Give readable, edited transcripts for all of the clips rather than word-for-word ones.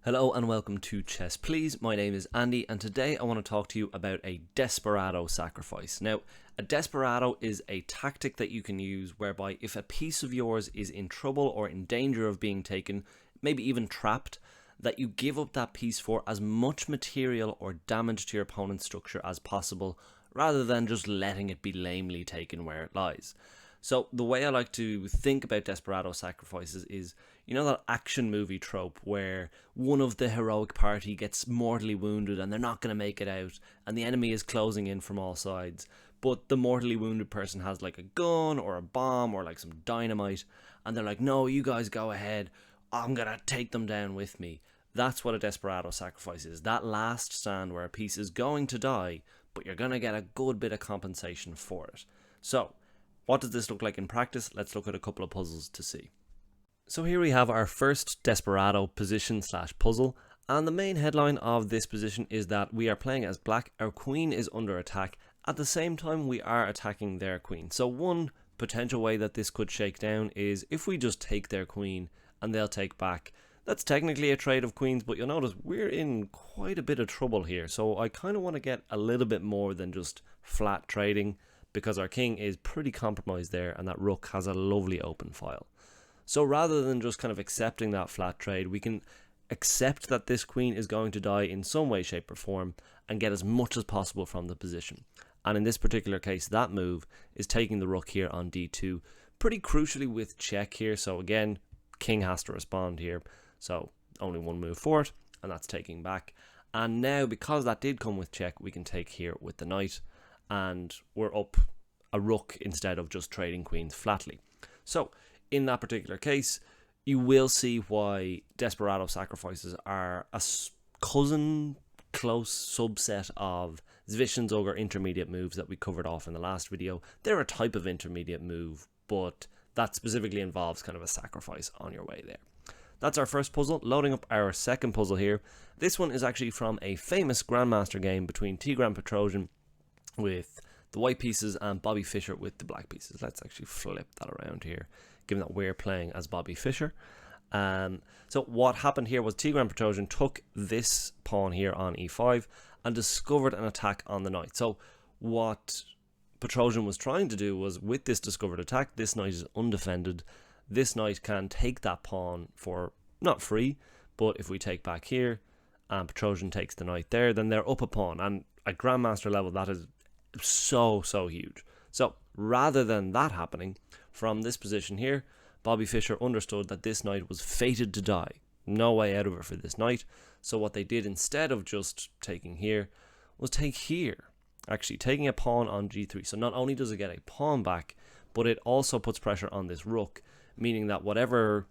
Hello and welcome to Chess Please. My name is Andy and today I want to talk to you about a Desperado sacrifice. Now, a Desperado is a tactic that you can use whereby if a piece of yours is in trouble or in danger of being taken, maybe even trapped, that you give up that piece for as much material or damage to your opponent's structure as possible, rather than just letting it be lamely taken where it lies. So the way I like to think about Desperado sacrifices is, you know, that action movie trope where one of the heroic party gets mortally wounded and they're not going to make it out and the enemy is closing in from all sides, but the mortally wounded person has like a gun or a bomb or like some dynamite and they're like, no, you guys go ahead, I'm going to take them down with me. That's what a Desperado sacrifice is, that last stand where a piece is going to die, but you're going to get a good bit of compensation for it. So, what does this look like in practice? Let's look at a couple of puzzles to see. So here we have our first Desperado position / puzzle, and the main headline of this position is that we are playing as black, our queen is under attack, at the same time we are attacking their queen. So one potential way that this could shake down is if we just take their queen and they'll take back. That's technically a trade of queens, but you'll notice we're in quite a bit of trouble here, so I kind of want to get a little bit more than just flat trading, because our king is pretty compromised there and that rook has a lovely open file. So rather than just kind of accepting that flat trade, we can accept that this queen is going to die in some way, shape or form and get as much as possible from the position. And in this particular case, that move is taking the rook here on d2, pretty crucially with check here. So again, king has to respond here. So only one move for it, and that's taking back. And now because that did come with check, we can take here with the knight. And we're up a rook instead of just trading queens flatly. So in that particular case, you will see why Desperado sacrifices are a cousin close subset of Zwischenzug intermediate moves that we covered off in the last video. They're a type of intermediate move, but that specifically involves kind of a sacrifice on your way there. That's our first puzzle. Loading up our second puzzle here. This one is actually from a famous Grandmaster game between Tigran Petrosian with the white pieces and Bobby Fischer with the black pieces. Let's actually flip that around here, given that we're playing as Bobby Fischer. So what happened here was Tigran Petrosian took this pawn here on e5 and discovered an attack on the knight. So what Petrosian was trying to do was, with this discovered attack, this knight is undefended. This knight can take that pawn for not free, but if we take back here and Petrosian takes the knight there, then they're up a pawn. And at Grandmaster level, that is so huge. So rather than that happening, from this position here, Bobby Fischer understood that this knight was fated to die. No way out of it for this knight. So what they did instead of just taking here was take here, actually taking a pawn on g3. So not only does it get a pawn back, but it also puts pressure on this rook, meaning that whatever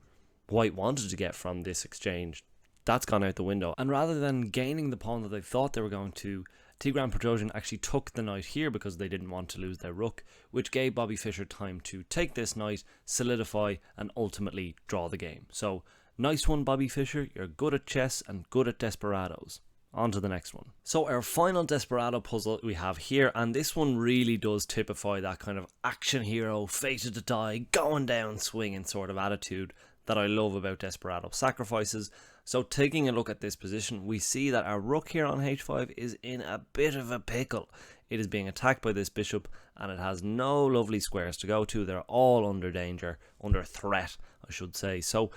white wanted to get from this exchange, that's gone out the window. And rather than gaining the pawn that they thought they were going to, Tigran Petrosian actually took the knight here because they didn't want to lose their rook, which gave Bobby Fischer time to take this knight, solidify, and ultimately draw the game. So, nice one, Bobby Fischer. You're good at chess and good at desperados. On to the next one. So our final Desperado puzzle we have here, and this one really does typify that kind of action hero, fated to die, going down swinging sort of attitude that I love about Desperado sacrifices. So taking a look at this position, we see that our rook here on h5 is in a bit of a pickle. It is being attacked by this bishop and it has no lovely squares to go to. They're all under danger, under threat, I should say. So,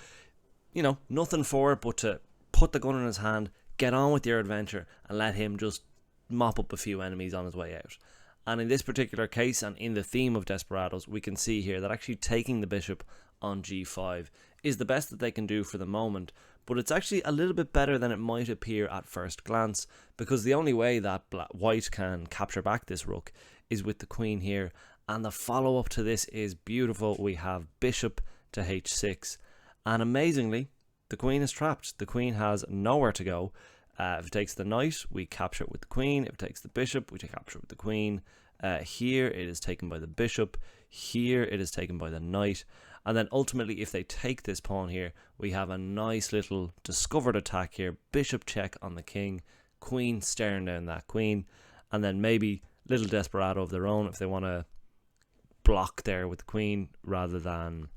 you know, nothing for it but to put the gun in his hand, get on with your adventure and let him just mop up a few enemies on his way out. And in this particular case, and in the theme of Desperados, we can see here that actually taking the bishop on g5 is the best that they can do for the moment, but it's actually a little bit better than it might appear at first glance, because the only way that white can capture back this rook is with the queen here, and the follow-up to this is beautiful. We have bishop to h6, and amazingly, the queen is trapped. The queen has nowhere to go. If it takes the knight, we capture it with the queen. If it takes the bishop, we capture it with the queen. Here, it is taken by the bishop. Here, it is taken by the knight. And then ultimately, if they take this pawn here, we have a nice little discovered attack here. Bishop check on the king. Queen staring down that queen. And then maybe little Desperado of their own if they want to block there with the queen rather than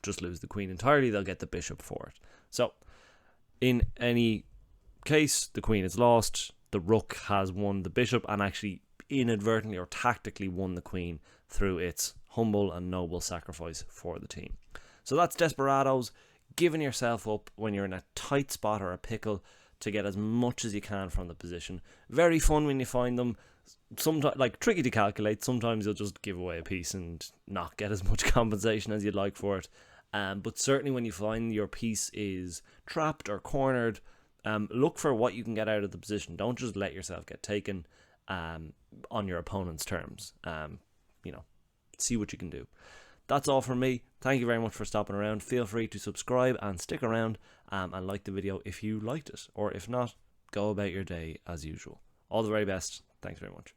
just lose the queen entirely. They'll get the bishop for it. So In any case, the queen is lost, the rook has won the bishop and actually inadvertently or tactically won the queen through its humble and noble sacrifice for the team. So that's Desperados, giving yourself up when you're in a tight spot or a pickle to get as much as you can from the position. Very fun when you find them. Sometimes, like, tricky to calculate. Sometimes you'll just give away a piece and not get as much compensation as you'd like for it. But certainly when you find your piece is trapped or cornered, look for what you can get out of the position. Don't just let yourself get taken on your opponent's terms. See what you can do. That's all from me. Thank you very much for stopping around. Feel free to subscribe and stick around and like the video if you liked it. Or if not, go about your day as usual. All the very best. Thanks very much.